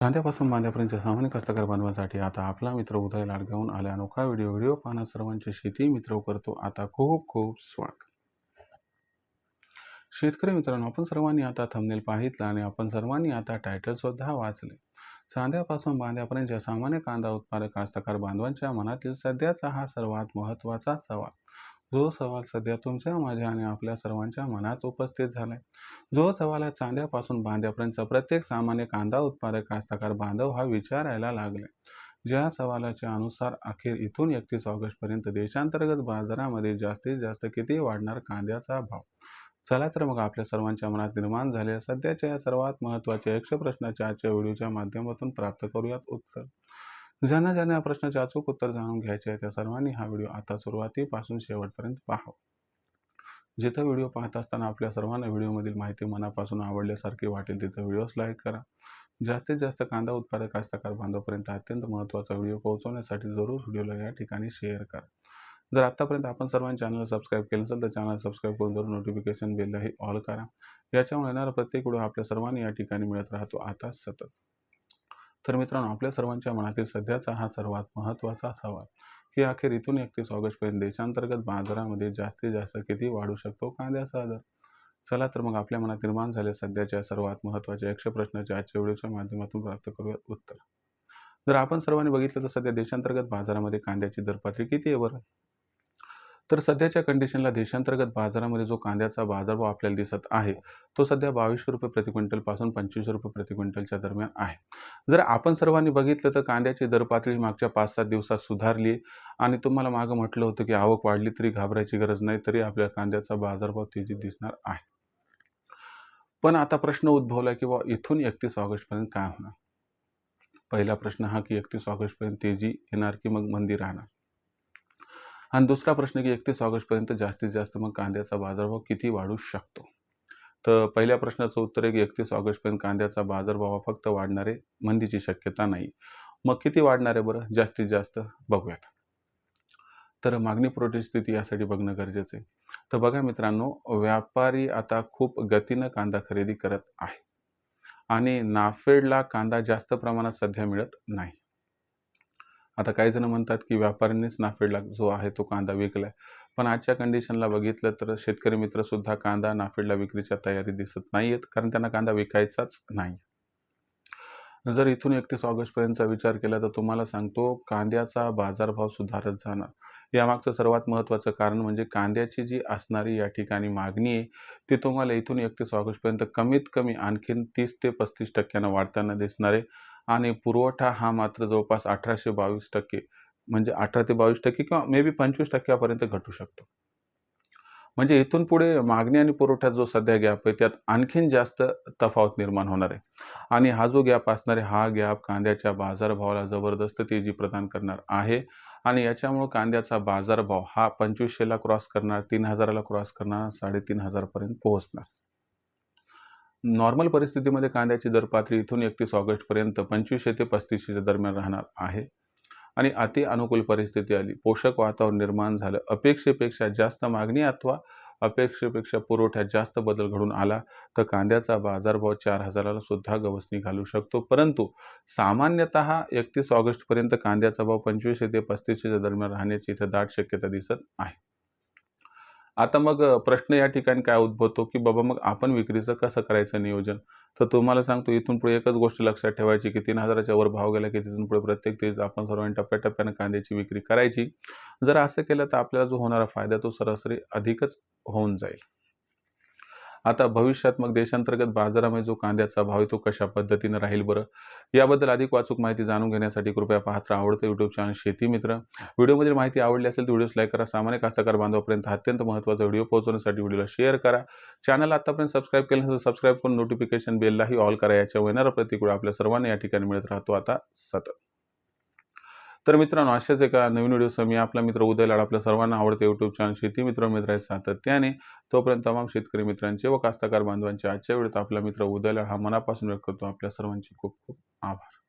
कांद्यापासून बांध्यापर्यंत सामान्य कास्तकार बांधवांसाठी आता आपला मित्र उदय लाड घेऊन आले अनोखा व्हिडिओ पाहणं सर्वांचे शेती मित्र करतो आता खूप खूप स्वागत. शेतकरी मित्रांनो, आपण सर्वांनी आता थंबनेल पाहितला आणि आपण सर्वांनी आता टायटल सुद्धा वाचले. कांद्यापासून बांध्यापर्यंत सामान्य कांदा उत्पादक कास्तकार बांधवांच्या मनातील सध्याचा हा सर्वात महत्त्वाचा सवाल. जो सवाल सध्या तुमच्या, माझ्या आणि आपल्या सर्वांच्या मनात उपस्थित झालाय. जो सवाल आहे कांद्यापासून बांध्यापर्यंत प्रत्येक सामान्य कांदा उत्पादक कास्तकार बांधव हा विचारायला लागले. ज्या सवालाच्या अनुसार अखेर इथून 31 ऑगस्टपर्यंत देशांतर्गत बाजारामध्ये जास्तीत जास्त किती वाढणार कांद्याचा भाव? चला तर मग आपल्या सर्वांच्या मनात निर्माण झालेल्या सध्याच्या या सर्वात महत्त्वाच्या 100 प्रश्नाच्या आजच्या व्हिडिओच्या माध्यमातून प्राप्त करूयात उत्तर. ज्यांना ज्यांना या प्रश्नाचे अचूक उत्तर जाणून घ्यायचे आहे त्या सर्वांनी हा व्हिडिओ आता सुरुवातीपासून शेवटपर्यंत पाहावा. जिथं व्हिडिओ पाहत असताना आपल्या सर्वांना व्हिडिओमधील माहिती मनापासून आवडल्यासारखी वाटेल तिथं व्हिडिओस लाईक करा. जास्तीत जास्त कांदा उत्पादक कास्तकार बांधवांपर्यंत अत्यंत महत्त्वाचा व्हिडिओ पोहोचवण्यासाठी जरूर व्हिडिओला या ठिकाणी शेअर करा. जर आतापर्यंत आपण सर्वांनी चॅनलला सबस्क्राईब केलं असेल तर चॅनल सबस्क्राईब करून जरूर नोटिफिकेशन बेललाही ऑल करा. याच्यामुळे येणारा प्रत्येक व्हिडिओ आपल्या सर्वांनी या ठिकाणी मिळत राहतो आता सतत. तर मित्रांनो, आपल्या सर्वांच्या मनातील सध्याचा हा सर्वात महत्त्वाचा सवाल की अखेर इथून 31 ऑगस्टपर्यंत देशांतर्गत बाजारामध्ये जास्तीत जास्त किती वाढू शकतो कांद्याचा दर? चला तर मग आपल्या मनात निर्माण झाले सध्याच्या सर्वात महत्त्वाच्या 100 प्रश्नाच्या आजच्या व्हिडिओच्या माध्यमातून प्राप्त करूयात उत्तर. जर आपण सर्वांनी बघितलं तर सध्या देशांतर्गत बाजारामध्ये कांद्याची दरपातळी किती आहे बरं? तर सध्याच्या कंडिशनला देशांतर्गत बाजारामध्ये जो कांद्याचा बाजारभाव आपल्याला दिसत आहे तो सध्या 2200 रुपये प्रति क्विंटल पासून 2500 रुपये प्रति क्विंटलच्या दरम्यान आहे. जर आपण सर्वांनी बघितलं तर कांद्याची दरपातळी मागच्या 5-7 दिवसात सुधारली आणि तुम्हाला मागं म्हटलं होतं की आवक वाढली तरी घाबरायची गरज नाही, तरी आपल्या कांद्याचा बाजारभाव तेजीत दिसणार आहे. पण आता प्रश्न उद्भवला की इथून 31 ऑगस्टपर्यंत काय होणार? पहिला प्रश्न हा की 31 ऑगस्टपर्यंत तेजी येणार की मग मंदी राहणार? आणि दुसरा प्रश्न की 31 ऑगस्टपर्यंत जास्तीत जास्त मग कांद्याचा बाजारभाव किती वाढू शकतो? तर पहिल्या प्रश्नाचं उत्तर आहे की 31 ऑगस्टपर्यंत कांद्याचा बाजारभाव फक्त वाढणार आहे, मंदीची शक्यता नाही. मग किती वाढणार आहे बरं जास्तीत जास्त? बघूयात. तर मागणी पुरवठ्याची स्थिती यासाठी बघणं गरजेचं आहे. तर बघा मित्रांनो, व्यापारी आता खूप गतीनं कांदा खरेदी करत आहे आणि नाफेडला कांदा जास्त प्रमाणात सध्या मिळत नाही. आता काही जण म्हणतात की व्यापाऱ्यांनीच नाफेडला जो आहे तो कांदा विकलाय, पण आजच्या कंडिशनला बघितलं तर शेतकरी मित्र सुद्धा कांदा नाफेडला विक्रीच्या तयारीत दिसत नाहीयेत, कारण त्यांना कांदा विकायचाच नाही. जर इथून 31 ऑगस्टपर्यंतचा विचार केला तर तुम्हाला सांगतो कांद्याचा बाजारभाव सुधारत जाणार. यामागचं सर्वात महत्त्वाचं कारण म्हणजे कांद्याची जी असणारी या ठिकाणी मागणी आहे ती तुम्हाला इथून 31 ऑगस्टपर्यंत कमीत कमी आणखीन 30 ते 35% वाढताना दिसणार आहे आणि पुरवठा हा मात्र जवळपास 1822% म्हणजे 18 ते 22% किंवा मे बी 25% घटू शकतो. म्हणजे इथून पुढे मागणी आणि पुरवठ्यात जो सध्या गॅप आहे त्यात आणखीन जास्त तफावत निर्माण होणार आहे आणि हा जो गॅप असणार आहे हा गॅप कांद्याच्या बाजारभावाला जबरदस्त तेजी प्रदान करणार आहे आणि याच्यामुळे कांद्याचा बाजारभाव हा 2500ला क्रॉस करणार, 3000ला क्रॉस करणार, 3500 पर्यंत पोहोचणार. नॉर्मल परिस्थितीमध्ये कांद्याची दरपातळी इथून 31 ऑगस्टपर्यंत 2500 ते 3500च्या दरम्यान राहणार आहे आणि अति अनुकूल परिस्थिती आली, पोषक वातावरण निर्माण झालं, अपेक्षेपेक्षा जास्त मागणी अथवा अपेक्षेपेक्षा पुरवठ्यात जास्त बदल घडून आला तर कांद्याचा बाजारभाव 4000ला सुद्धा गवसणी घालू शकतो. परंतु सामान्यतः 31 ऑगस्टपर्यंत कांद्याचा भाव 2500 ते 3500च्या दरम्यान राहण्याची इथं दाट शक्यता दिसत आहे. आता मग प्रश्न या ठिकाणी काय उद्भवतो की बाबा मग आपण विक्रीचं कसं करायचं नियोजन? तर तुम्हाला सांगतो इथून पुढे एकच गोष्ट लक्षात ठेवायची की 3000च्या वर भाव गेला की तिथून पुढे प्रत्येक दिवस आपण सर्वांनी टप्प्याटप्प्यानं कांद्याची विक्री करायची. जर असं केलं तर आपल्याला जो होणारा फायदा तो सरासरी अधिकच होऊन जाईल. आता भविष्यात मग देशांतर्गत बाजारामध्ये जो कांद्याचा भाव आहे तो कशा पद्धतीनं राहील बरं? याबद्दल अधिक वाचूक माहिती जाणून घेण्यासाठी कृपया पाहत राहा आवडतं यूट्यूब चॅनल शेती मित्र. व्हिडिओमधील माहिती आवडली असेल तर व्हिडिओस लाईक करा. सामान्य कास्तकार बांधवापर्यंत अत्यंत महत्त्वाचा व्हिडिओ पोहोचवण्यासाठी व्हिडिओला शेअर करा. चॅनल आतापर्यंत सबस्क्राईब केलं नसेल तर सबस्क्राईब करून नोटिफिकेशन बेललाही ऑल करा. याच्या येणारा प्रतिक्रिया आपल्या सर्वांना या ठिकाणी मिळत राहतो आता सतत. तर मित्रांनो, अशाच एका नवीन व्हिडिओसह मी आपला मित्र उदय लाड आपल्या सर्वांना आवडते यूट्यूब चॅनल शेती मित्र मित्र आहे सातत्याने. तोपर्यंत तमाम शेतकरी मित्रांचे व कास्तकार बांधवांचे आजच्या व्हिडिओत आपला मित्र उदय लाड हा मनापासून व्यक्त करतो. आपल्या सर्वांचे खूप खूप आभार.